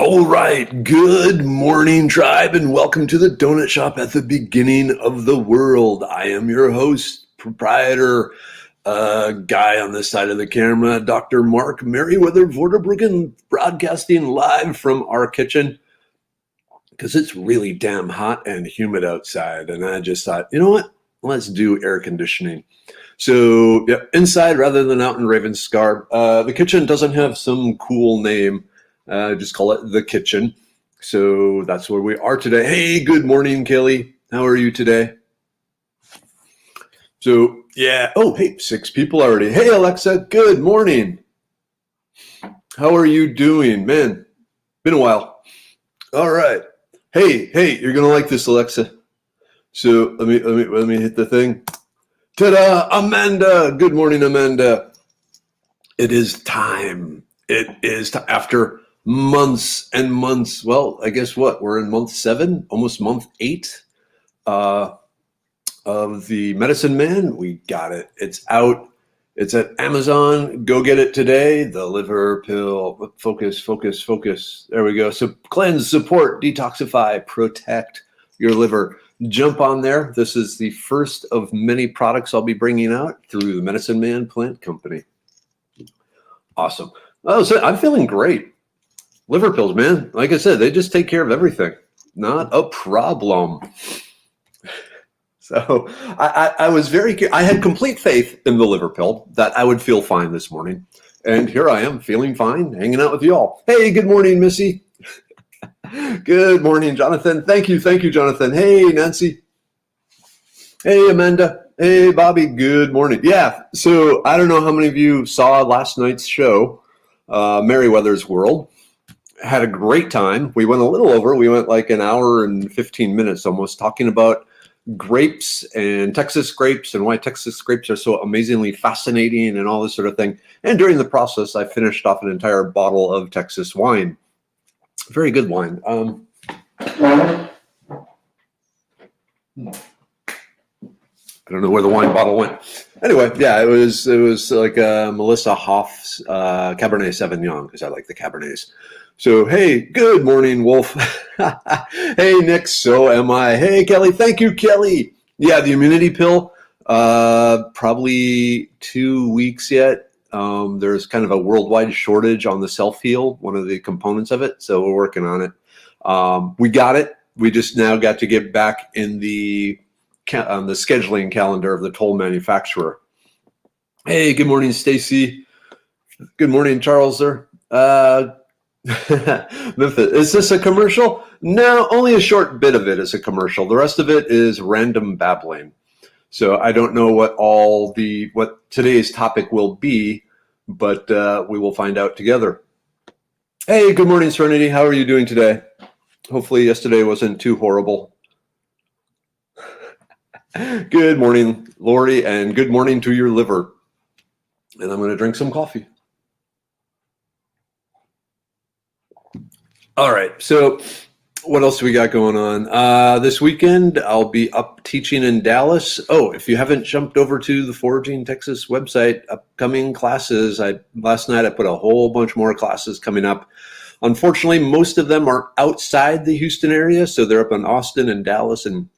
All right, good morning, tribe, and welcome to the donut shop at the beginning of the world. I am your host, proprietor, guy on this side of the camera, Dr. Mark Merriweather Vorderbruggen, broadcasting live from our kitchen because it's really damn hot and humid outside. And I just thought, you know what? Let's do air conditioning. So, yeah, inside rather than out in Ravenscar. The kitchen doesn't have some cool name. Just call it the kitchen. So that's where we are today. Hey, good morning, Kelly. How are you today? So, yeah. Oh, hey, 6 people already. Hey, Alexa, good morning. How are you doing? Man, been a while. All right. Hey, you're going to like this, Alexa. So let me hit the thing. Ta-da, Amanda. Good morning, Amanda. It is time. It is after months and months. Well, I guess what? We're in month 7, almost month 8 of the Medicine Man. We got it. It's out. It's at Amazon. Go get it today. The liver pill. Focus. There we go. So cleanse, support, detoxify, protect your liver. Jump on there. This is the first of many products I'll be bringing out through the Medicine Man Plant Company. Awesome. Oh, so I'm feeling great. Liver pills, man. Like I said, they just take care of everything. Not a problem. So I was I had complete faith in the liver pill that I would feel fine this morning. And here I am feeling fine, hanging out with you all. Hey, good morning, Missy. Good morning, Jonathan. Thank you, Jonathan. Hey, Nancy. Hey, Amanda. Hey, Bobby. Good morning. Yeah, so I don't know how many of you saw last night's show, Merriweather's World. Had a great time. We went a little over. We went like an hour and 15 minutes almost talking about grapes and Texas grapes and why Texas grapes are so amazingly fascinating and all this sort of thing. And during the process, I finished off an entire bottle of Texas wine. Very good wine. I don't know where the wine bottle went. Anyway, yeah, it was like Melissa Hoff's Cabernet Sauvignon, because I like the Cabernets. So, hey, good morning, Wolf. Hey, Nick, so am I. Hey, Kelly, thank you, Kelly. Yeah, the immunity pill, probably 2 weeks yet. There's kind of a worldwide shortage on the self-heal, one of the components of it. So we're working on it. We got it. We just now got to get back in the scheduling calendar of the toll manufacturer. Hey, good morning, Stacy. Good morning, Charles. There. Memphis. Is this a commercial? No, only a short bit of it is a commercial. The rest of it is random babbling. So I don't know what today's topic will be, but we will find out together. Hey, good morning, Serenity. How are you doing today? Hopefully yesterday wasn't too horrible. Good morning, Lori, and good morning to your liver. And I'm going to drink some coffee. All right, so what else do we got going on? This weekend, I'll be up teaching in Dallas. Oh, if you haven't jumped over to the Foraging Texas website, upcoming classes. Last night I put a whole bunch more classes coming up. Unfortunately, most of them are outside the Houston area, so they're up in Austin and Dallas and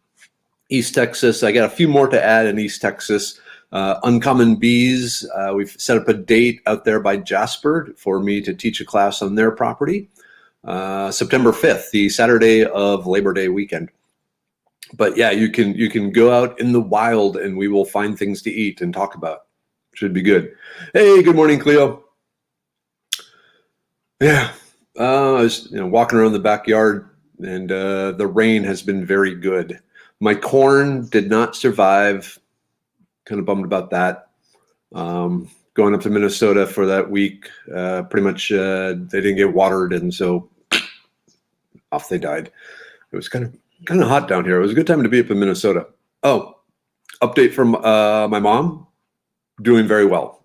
East Texas. I got a few more to add in East Texas. Uncommon Bees, we've set up a date out there by Jasper for me to teach a class on their property. September 5th, the Saturday of Labor Day weekend. But yeah, you can go out in the wild and we will find things to eat and talk about. Should be good. Hey, good morning, Cleo. Yeah, I was walking around the backyard and the rain has been very good. My corn did not survive. Kind of bummed about that. Going up to Minnesota for that week, pretty much they didn't get watered, and so off they died. It was kind of hot down here. It was a good time to be up in Minnesota. Oh, update from my mom, doing very well.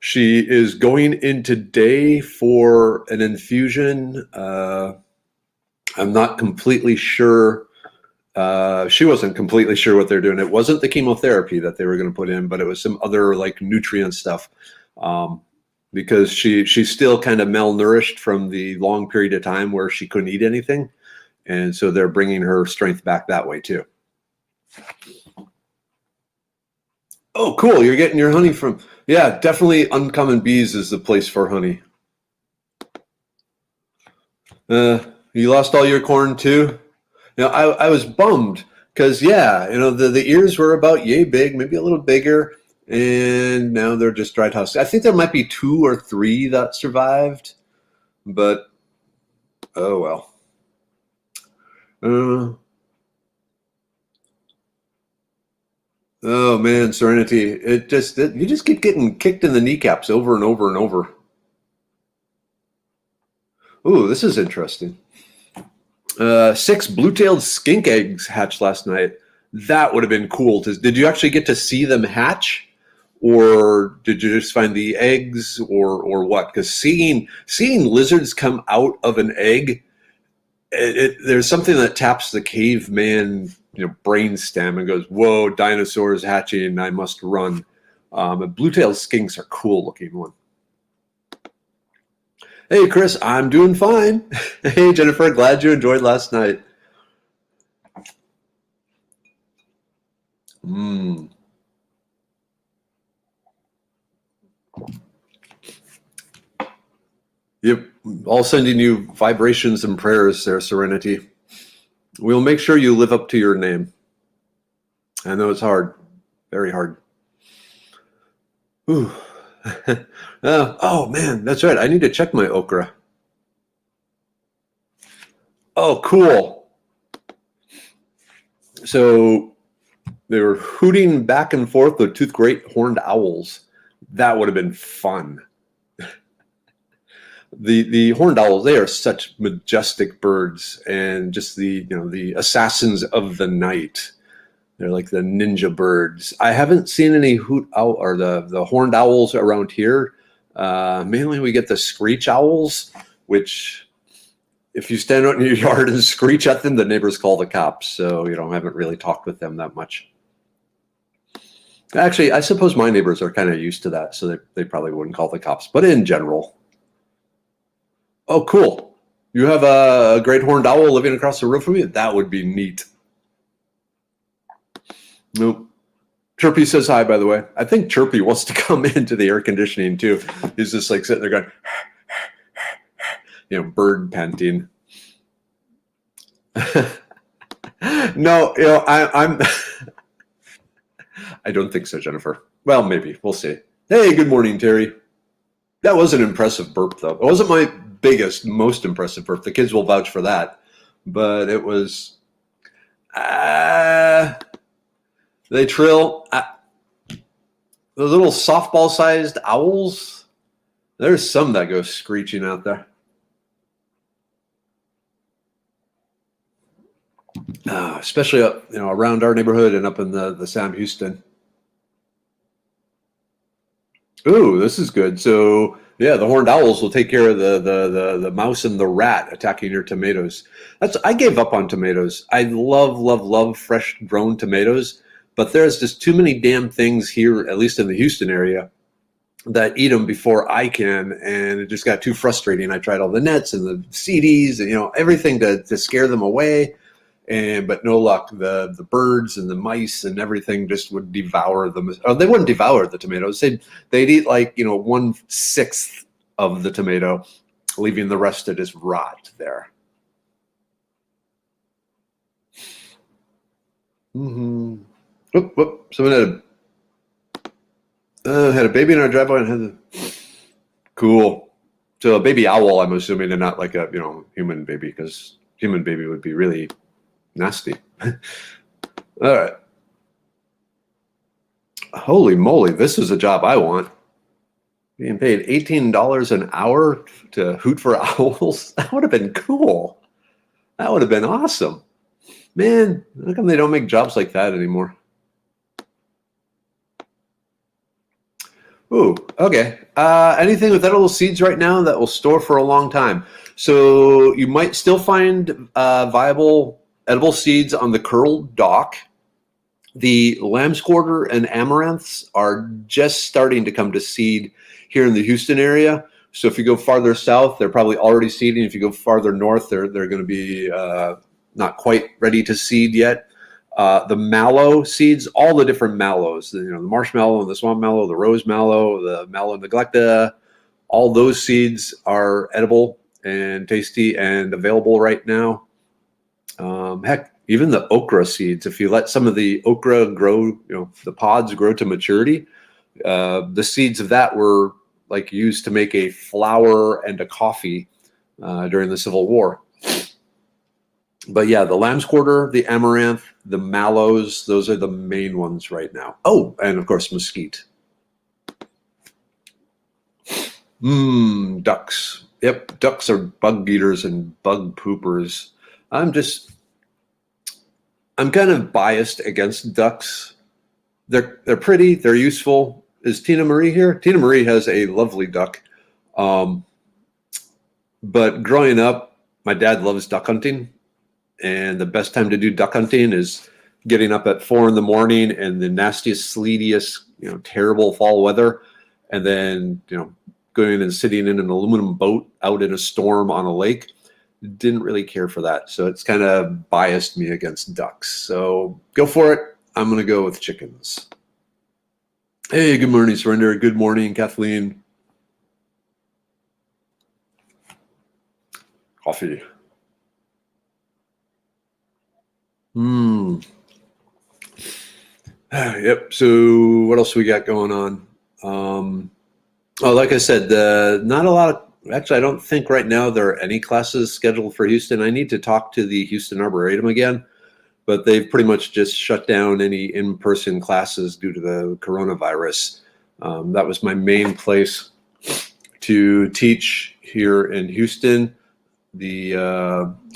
She is going in today for an infusion. I'm not completely sure. She wasn't completely sure what they're doing. It wasn't the chemotherapy that they were going to put in, but it was some other like nutrient stuff. because she's still kind of malnourished from the long period of time where she couldn't eat anything. And so they're bringing her strength back that way too. Oh, cool. You're getting your honey from, yeah, definitely Uncommon Bees is the place for honey. You lost all your corn too? You know, I was bummed because, yeah, you know, the ears were about yay big, maybe a little bigger, and now they're just dried husks. I think there might be 2 or 3 that survived, but oh well. Oh man, Serenity, you just keep getting kicked in the kneecaps over and over and over. Ooh, this is interesting. 6 blue-tailed skink eggs hatched last night. That would have been cool. Did you actually get to see them hatch, or did you just find the eggs, or what? Because seeing lizards come out of an egg, there's something that taps the caveman, you know, brainstem and goes, "Whoa, dinosaurs hatching! I must run." But blue-tailed skinks are cool looking one. Hey, Chris, I'm doing fine. Hey, Jennifer, glad you enjoyed last night. Yep, all sending you vibrations and prayers there, Serenity. We'll make sure you live up to your name. I know it's hard, very hard. Ooh. Oh man, that's right. I need to check my okra. Oh, cool. So they were hooting back and forth the tooth great horned owls. That would have been fun. The horned owls, they are such majestic birds, and just the assassins of the night. They're like the ninja birds. I haven't seen any hoot owl or the horned owls around here. Mainly we get the screech owls, which if you stand out in your yard and screech at them, the neighbors call the cops. So, I haven't really talked with them that much. Actually, I suppose my neighbors are kind of used to that, so they probably wouldn't call the cops. But in general. Oh, cool. You have a great horned owl living across the road from you? That would be neat. Nope. Chirpy says hi, by the way. I think Chirpy wants to come into the air conditioning too. He's just like sitting there going, bird panting. No, I'm I don't think so, Jennifer. Well, maybe. We'll see. Hey, good morning, Terry. That was an impressive burp, though. It wasn't my biggest, most impressive burp. The kids will vouch for that. But it was... They trill. The little softball-sized owls, there's some that go screeching out there. Especially up, around our neighborhood and up in the Sam Houston. Ooh, this is good. So yeah, the horned owls will take care of the mouse and the rat attacking your tomatoes. I gave up on tomatoes. I love fresh grown tomatoes, but there's just too many damn things here, at least in the Houston area, that eat them before I can, and it just got too frustrating. I tried all the nets and the CDs and everything to scare them away. But no luck. The birds and the mice and everything just would devour them. Or they wouldn't devour the tomatoes. They'd eat 1/6 of the tomato, leaving the rest to just rot there. Someone had a baby in our driveway and had cool. So a baby owl, I'm assuming, and not like a human baby, because human baby would be really nasty. All right. Holy moly, this is a job I want. Being paid $18 an hour to hoot for owls. That would have been cool. That would have been awesome. Man, how come they don't make jobs like that anymore? Ooh, okay. Anything with edible seeds right now that will store for a long time. So you might still find viable edible seeds on the curled dock. The lamb's quarter and amaranths are just starting to come to seed here in the Houston area. So if you go farther south, they're probably already seeding. If you go farther north, they're going to be not quite ready to seed yet. The mallow seeds, all the different mallows, the marshmallow and the swamp mallow, the rose mallow, the mallow neglecta, all those seeds are edible and tasty and available right now. Heck, even the okra seeds, if you let some of the okra grow, the pods grow to maturity, the seeds of that were like used to make a flour and a coffee during the Civil War. But yeah, the lamb's quarter, the amaranth, the mallows, those are the main ones right now. Oh, and of course, mesquite. Ducks. Yep, ducks are bug eaters and bug poopers. I'm kind of biased against ducks. They're pretty, they're useful. Is Tina Marie here? Tina Marie has a lovely duck. But growing up, my dad loves duck hunting. And the best time to do duck hunting is getting up at 4 a.m. in the nastiest, sleetiest, terrible fall weather. And then, going and sitting in an aluminum boat out in a storm on a lake. Didn't really care for that. So it's kind of biased me against ducks. So go for it. I'm going to go with chickens. Hey, good morning, Surrender. Good morning, Kathleen. Coffee. Yep. So what else we got going on? Like I said, not a lot of, actually, I don't think right now there are any classes scheduled for Houston. I need to talk to the Houston Arboretum again, but they've pretty much just shut down any in-person classes due to the coronavirus. That was my main place to teach here in Houston.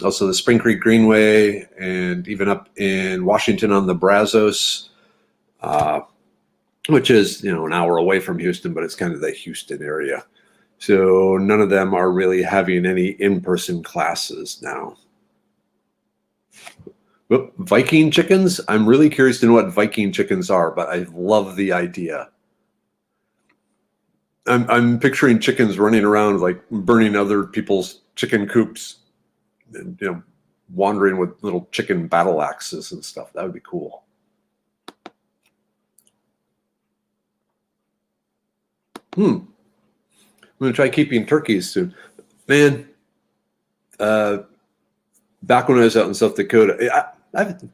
Also the Spring Creek Greenway, and even up in Washington on the Brazos, which is an hour away from Houston, but it's kind of the Houston area. So none of them are really having any in-person classes now. Viking chickens? I'm really curious to know what Viking chickens are, but I love the idea. I'm picturing chickens running around like burning other people's chicken coops and wandering with little chicken battle axes and stuff. That would be cool. I'm going to try keeping turkeys soon. Man, back when I was out in South Dakota,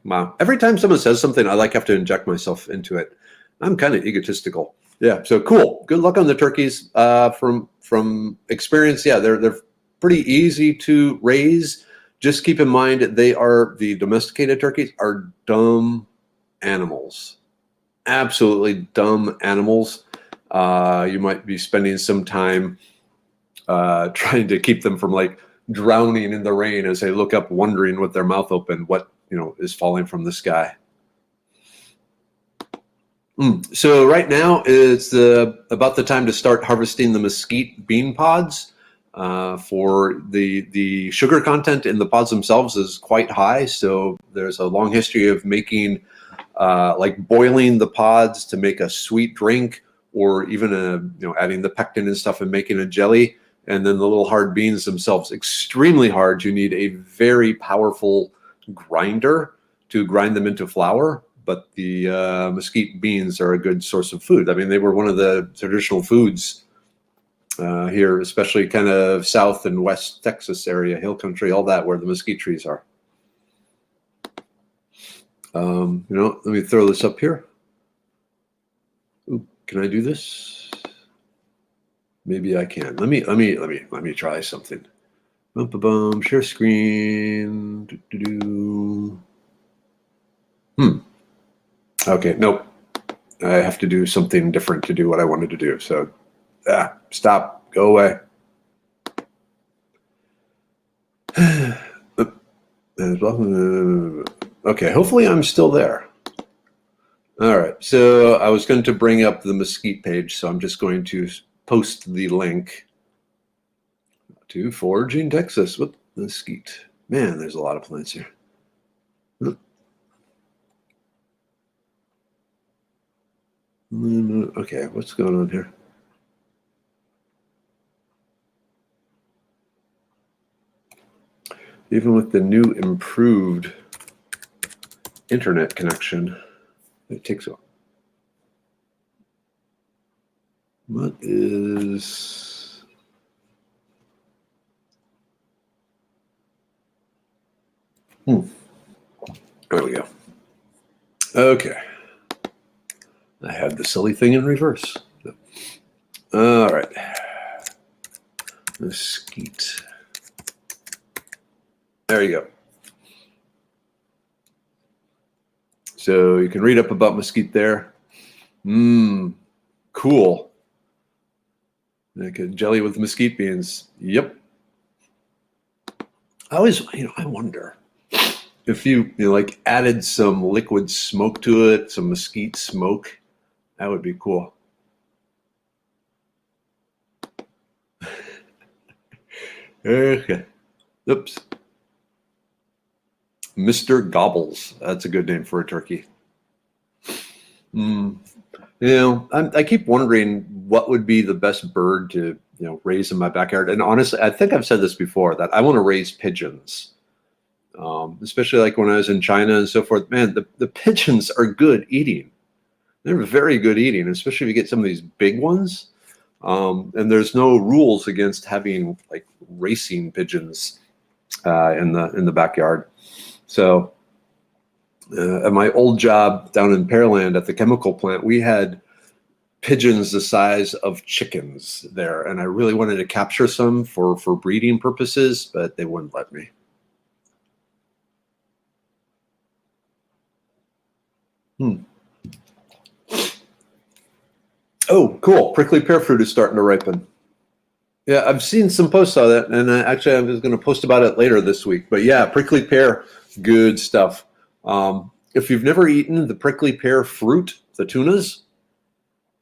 wow. Every time someone says something, I have to inject myself into it. I'm kind of egotistical. Yeah, so cool. Good luck on the turkeys. From experience, yeah, they're pretty easy to raise. Just keep in mind the domesticated turkeys are dumb animals. Absolutely dumb animals. You might be spending some time trying to keep them from drowning in the rain as they look up, wondering with their mouth open what is falling from the sky. So right now it's about the time to start harvesting the mesquite bean pods. For the sugar content in the pods themselves is quite high, so there's a long history of making boiling the pods to make a sweet drink, or even adding the pectin and stuff and making a jelly. And then the little hard beans themselves, extremely hard. You need a very powerful grinder to grind them into flour. But the mesquite beans are a good source of food. I mean, they were one of the traditional foods here, especially kind of South and West Texas area, hill country, all that, where the mesquite trees are. Let me throw this up here. Ooh, can I do this? Maybe I can. Let me try something. Share screen. Okay, nope. I have to do something different to do what I wanted to do. So, stop. Go away. Okay, hopefully I'm still there. All right, so I was going to bring up the mesquite page, so I'm just going to post the link to Foraging Texas with mesquite. Man, there's a lot of plants here. Okay, what's going on here? Even with the new improved internet connection, it takes a while. What is... There we go. Okay. I had the silly thing in reverse. All right. Mesquite. There you go. So you can read up about mesquite there. Cool. Like a jelly with mesquite beans. Yep. I always, I wonder if you like added some liquid smoke to it, some mesquite smoke, that would be cool. Okay. Oops. Mr. Gobbles. That's a good name for a turkey. I keep wondering what would be the best bird to raise in my backyard. And honestly, I think I've said this before, that I want to raise pigeons, especially like when I was in China and so forth. Man, the pigeons are good eating. They're very good eating, especially if you get some of these big ones. And there's no rules against having like racing pigeons in the backyard. So at my old job down in Pearland at the chemical plant, we had pigeons the size of chickens there, and I really wanted to capture some for breeding purposes, but they wouldn't let me. Oh, cool. Prickly pear fruit is starting to ripen. Yeah, I've seen some posts on that, and actually I was going to post about it later this week. But yeah, prickly pear, good stuff. If you've never eaten the prickly pear fruit, the tunas,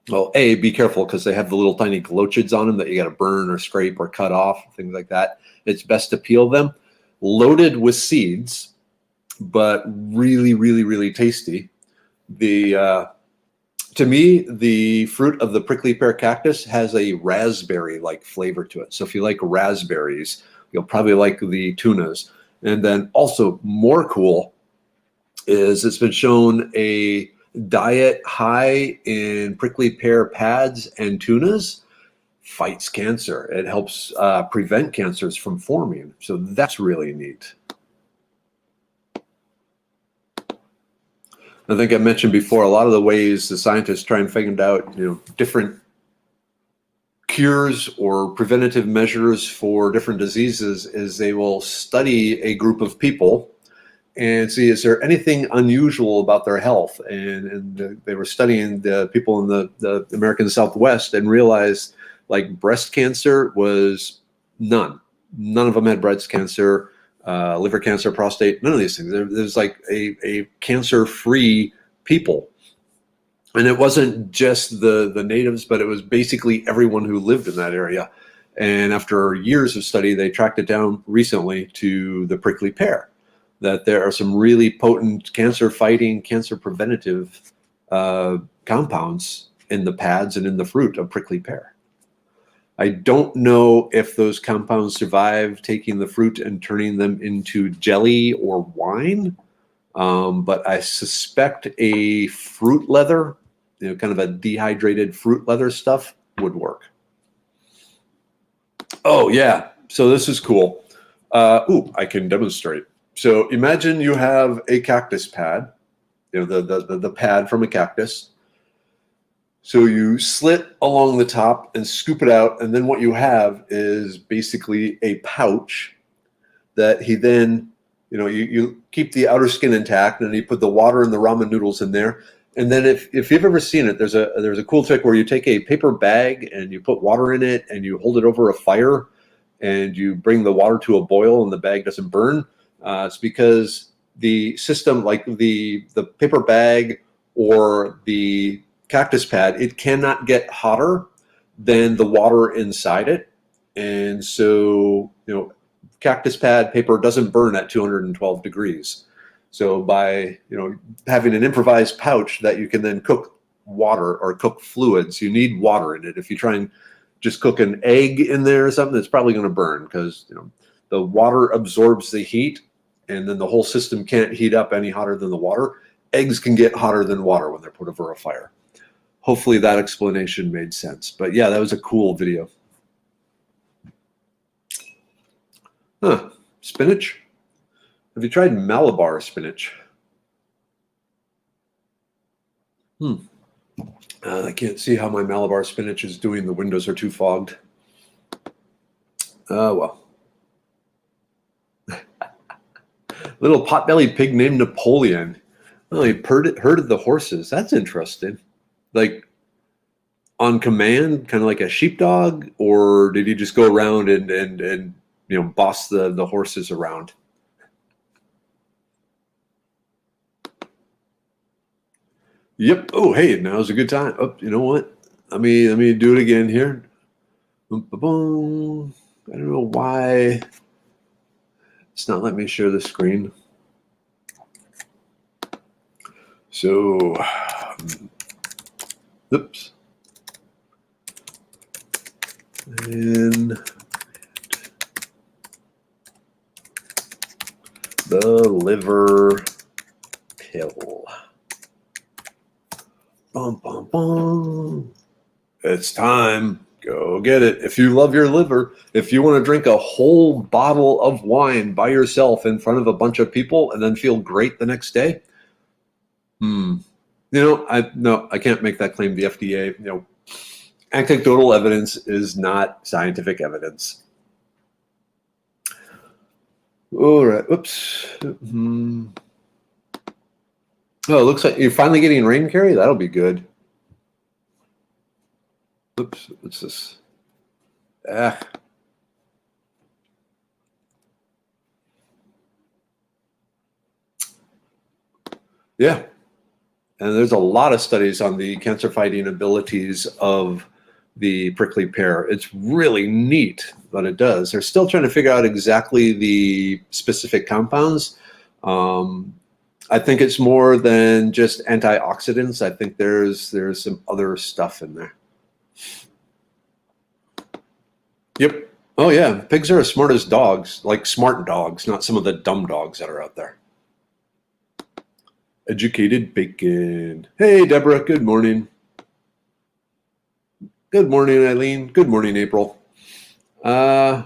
well, A, be careful because they have the little tiny glochids on them that you got to burn or scrape or cut off, things like that. It's best to peel them. Loaded with seeds, but really, really, really tasty. To me, the fruit of the prickly pear cactus has a raspberry-like flavor to it. So if you like raspberries, you'll probably like the tunas. And then also more cool is it's been shown a diet high in prickly pear pads and tunas fights cancer. It helps prevent cancers from forming. So that's really neat. I think I mentioned before, a lot of the ways the scientists try and figure out, different cures or preventative measures for different diseases is they will study a group of people and see, is there anything unusual about their health? And they were studying the people in the American Southwest and realized like breast cancer was none. None of them had breast cancer. Liver cancer, prostate, none of these things. There's like a cancer-free people. And it wasn't just the natives, but it was basically everyone who lived in that area. And after years of study, they tracked it down recently to the prickly pear, that there are some really potent cancer-fighting, cancer-preventative compounds in the pads and in the fruit of prickly pear. I don't know if those compounds survive taking the fruit and turning them into jelly or wine, but I suspect a fruit leather, kind of a dehydrated fruit leather stuff would work. Oh, yeah. So this is cool. I can demonstrate. So imagine you have a cactus pad, the pad from a cactus. So you slit along the top and scoop it out, and then what you have is basically a pouch that he then, you keep the outer skin intact, and you put the water and the ramen noodles in there. And then if you've ever seen it, there's a cool trick where you take a paper bag and you put water in it and you hold it over a fire and you bring the water to a boil and the bag doesn't burn. It's because the system, like the paper bag or the cactus pad, it cannot get hotter than the water inside it. And so, cactus pad paper doesn't burn at 212 degrees. So by, having an improvised pouch that you can then cook water or cook fluids. You need water in it. If you try and just cook an egg in there or something, it's probably going to burn because the water absorbs the heat, and then the whole system can't heat up any hotter than the water. Eggs can get hotter than water when they're put over a fire. Hopefully that explanation made sense. But yeah, that was a cool video. Huh, spinach? Have you tried Malabar spinach? I can't see how my Malabar spinach is doing. The windows are too fogged. Oh, well. Little potbelly pig named Napoleon. Oh, he herded the horses. That's interesting. Like on command, kind of like a sheepdog, or did he just go around and boss the horses around? Yep. Oh, hey, now's a good time. Oh, you know what? Let me do it again here. I don't know why it's not letting me share the screen. So, oops. And the liver pill. Bum, bum, bum. It's time. Go get it. If you love your liver, if you want to drink a whole bottle of wine by yourself in front of a bunch of people and then feel great the next day, I can't make that claim. The FDA, anecdotal evidence is not scientific evidence. All right. Oops. Oh, it looks like you're finally getting rain, Carrie. That'll be good. Oops. What's this? Yeah. And there's a lot of studies on the cancer-fighting abilities of the prickly pear. It's really neat what it does. They're still trying to figure out exactly the specific compounds. I think it's more than just antioxidants. I think there's some other stuff in there. Yep. Oh yeah, pigs are as smart as dogs, like smart dogs, not some of the dumb dogs that are out there. Educated bacon. Hey, Deborah, good morning. Good morning, Eileen. Good morning, April. Okay.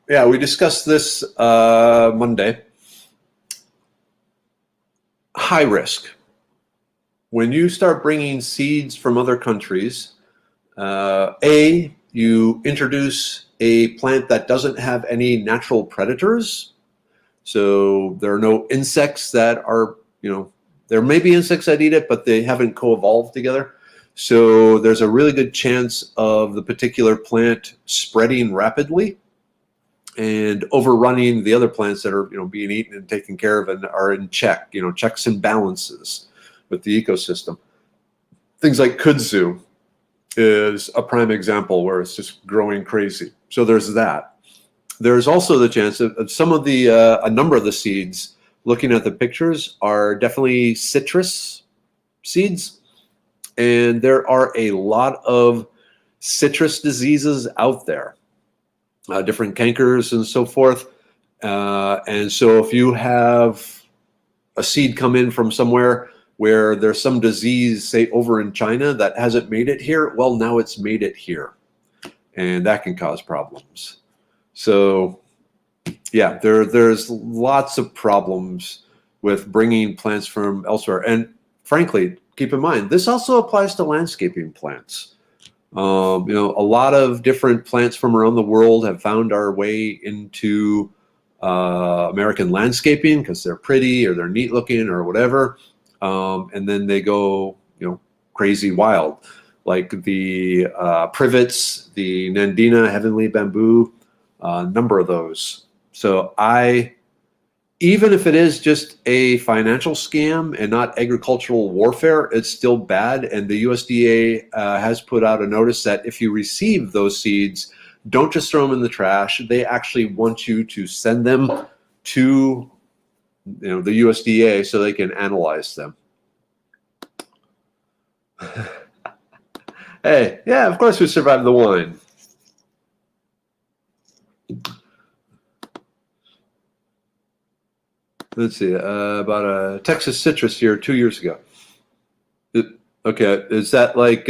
Yeah, we discussed this Monday. High risk. When you start bringing seeds from other countries, you introduce a plant that doesn't have any natural predators. So there are no insects that are, there may be insects that eat it, but they haven't co-evolved together. So there's a really good chance of the particular plant spreading rapidly and overrunning the other plants that are, being eaten and taken care of and are in check, checks and balances with the ecosystem. Things like kudzu is a prime example where it's just growing crazy. So there's that. There's also the chance of some of the, a number of the seeds, looking at the pictures, are definitely citrus seeds. And there are a lot of citrus diseases out there, different cankers and so forth. And so if you have a seed come in from somewhere where there's some disease, say over in China, that hasn't made it here, well, now it's made it here. And that can cause problems. So yeah, there's lots of problems with bringing plants from elsewhere. And frankly, keep in mind, this also applies to landscaping plants. A lot of different plants from around the world have found our way into American landscaping because they're pretty or they're neat looking or whatever. And then they go, crazy wild, like the privets, the Nandina, heavenly bamboo, a number of those. So even if it is just a financial scam and not agricultural warfare, it's still bad. And the USDA has put out a notice that if you receive those seeds, don't just throw them in the trash. They actually want you to send them to the USDA so they can analyze them. Hey, yeah, of course we survived the wine. Let's see, about a Texas citrus here 2 years ago. Okay, is that like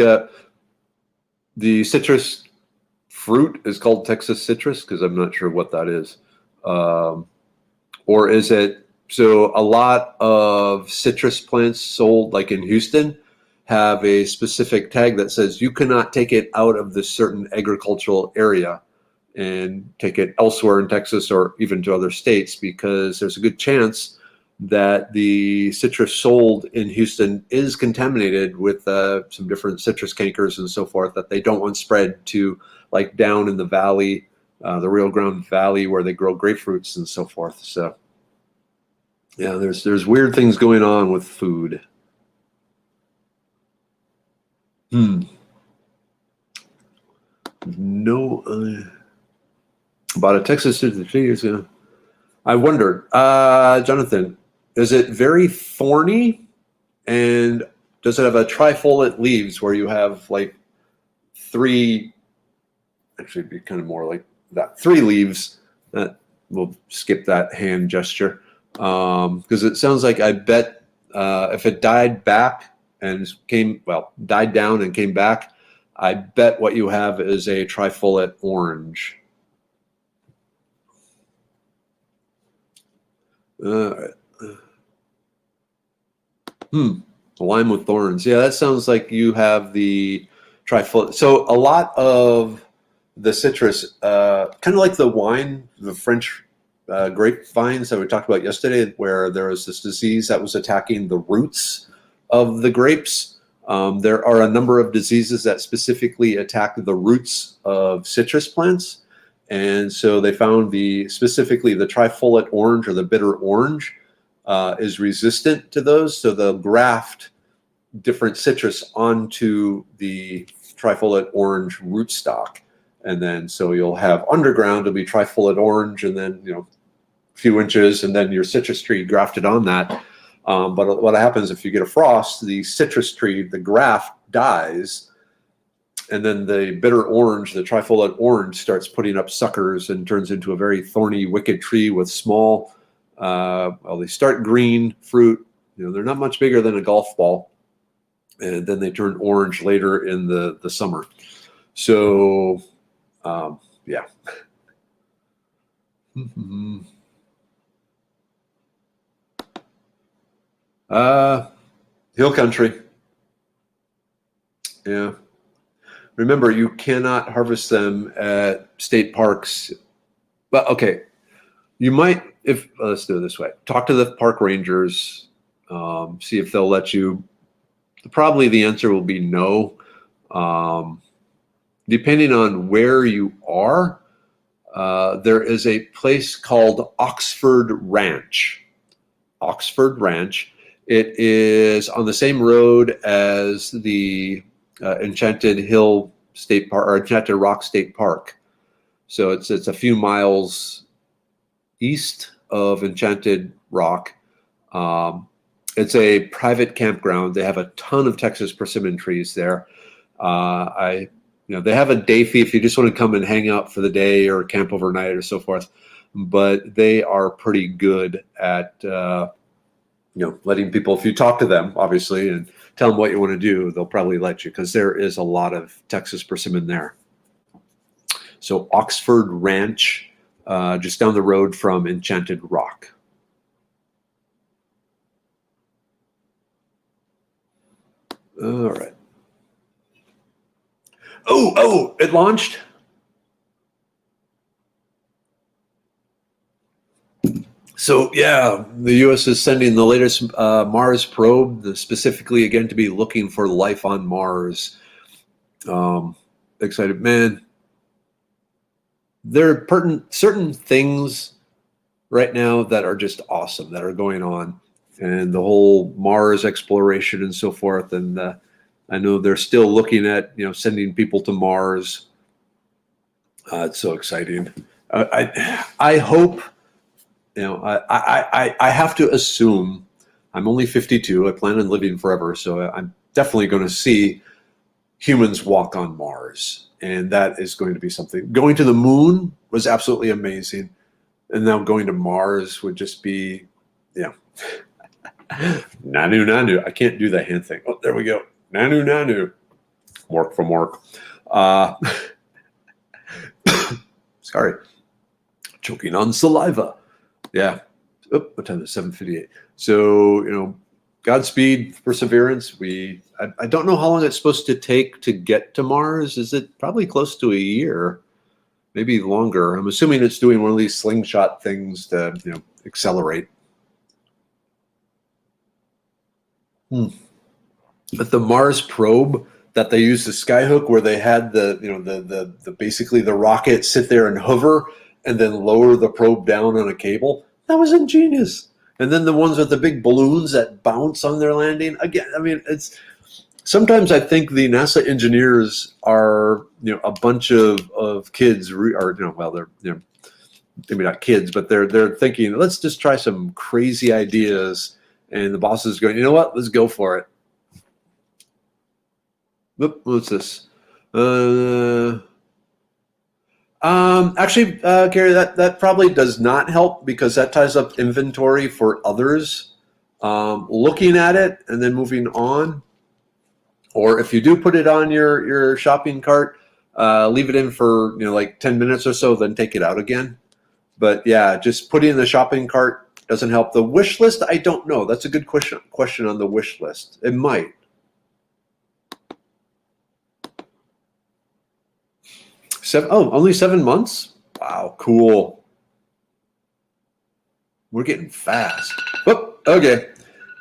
the citrus fruit is called Texas citrus? Because I'm not sure what that is. Um, or is it so a lot of citrus plants sold like in Houston have a specific tag that says you cannot take it out of this certain agricultural area and take it elsewhere in Texas or even to other states because there's a good chance that the citrus sold in Houston is contaminated with some different citrus cankers and so forth that they don't want spread to like down in the valley, the Rio Grande Valley where they grow grapefruits and so forth. So yeah, there's weird things going on with food. No, about a Texas citrus 2 years ago. I wondered, Jonathan, is it very thorny? And does it have a trifoliate leaves where you have like three, actually it'd be kind of more like that, three leaves? We'll skip that hand gesture. Because it sounds like I bet if it died back and died down and came back, I bet what you have is a trifoliate orange. Lime with thorns. Yeah, that sounds like you have the trifoliate. So a lot of the citrus, kind of like the wine, the French grapevines that we talked about yesterday, where there was this disease that was attacking the roots of the grapes. There are a number of diseases that specifically attack the roots of citrus plants. And so they found specifically the trifoliate orange or the bitter orange is resistant to those. So they'll graft different citrus onto the trifoliate orange rootstock. And then so you'll have underground, it'll be trifoliate orange, and then, a few inches, and then your citrus tree grafted on that. But what happens if you get a frost, the citrus tree, the graft dies, and then the bitter orange, the trifoliate orange, starts putting up suckers and turns into a very thorny, wicked tree with small, they start green fruit. They're not much bigger than a golf ball. And then they turn orange later in the summer. So, yeah. Hill country. Yeah. Remember, you cannot harvest them at state parks. But okay, you might, let's do it this way. Talk to the park rangers, see if they'll let you. Probably the answer will be no. Depending on where you are, there is a place called Oxford Ranch. Oxford Ranch. It is on the same road as the Enchanted Hill State Park or Enchanted Rock State Park. So it's a few miles east of Enchanted Rock. It's a private campground. They have a ton of Texas persimmon trees there. They have a day fee if you just want to come and hang out for the day or camp overnight or so forth. But they are pretty good at letting people, if you talk to them, obviously, and tell them what you want to do, they'll probably let you because there is a lot of Texas persimmon there. So Oxford Ranch, just down the road from Enchanted Rock. All right. Oh, it launched? So, yeah, the U.S. is sending the latest Mars probe, specifically, again, to be looking for life on Mars. Excited, man. There are certain things right now that are just awesome that are going on, and the whole Mars exploration and so forth. And I know they're still looking at sending people to Mars. It's so exciting. I hope. I have to assume. I'm only 52. I plan on living forever, so definitely going to see humans walk on Mars. And that is going to be something. Going to the moon was absolutely amazing. And now going to Mars would just be, yeah. Nanu, nanu. I can't do that hand thing. Oh, there we go. Nanu, nanu. Work from work. Sorry. Choking on saliva. Yeah. Oh, what time is it? 7:58. So, Godspeed, perseverance. I don't know how long it's supposed to take to get to Mars. Is it probably close to a year? Maybe longer. I'm assuming it's doing one of these slingshot things to, accelerate. But the Mars probe that they used the skyhook, where they had the basically the rocket sit there and hover and then lower the probe down on a cable, that was ingenious. And then the ones with the big balloons that bounce on their landing. Again, I mean, sometimes I think the NASA engineers are, a bunch of kids, they're, maybe not kids, but they're thinking, let's just try some crazy ideas. And the boss is going, you know what? Let's go for it. Whoop, what's this? Actually, Gary, that probably does not help, because that ties up inventory for others looking at it and then moving on. Or if you do put it on your shopping cart, leave it in for like 10 minutes or so, then take it out again. But yeah, just putting in the shopping cart doesn't help. The wish list, I don't know. That's a good question on the wish list. It might. Only 7 months? Wow, cool. We're getting fast. Oh, okay.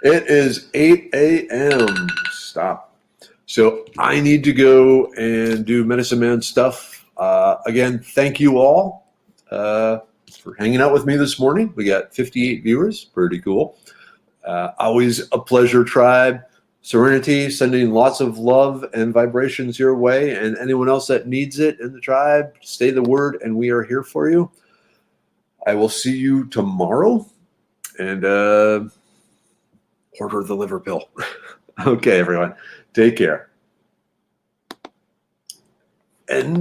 It is 8 a.m. Stop. So I need to go and do Medicine Man stuff. Again, thank you all for hanging out with me this morning. We got 58 viewers. Pretty cool. Always a pleasure, tribe. Serenity, sending lots of love and vibrations your way, and anyone else that needs it in the tribe, stay the word, and we are here for you. I will see you tomorrow, and order the liver pill. Okay, everyone, take care. End.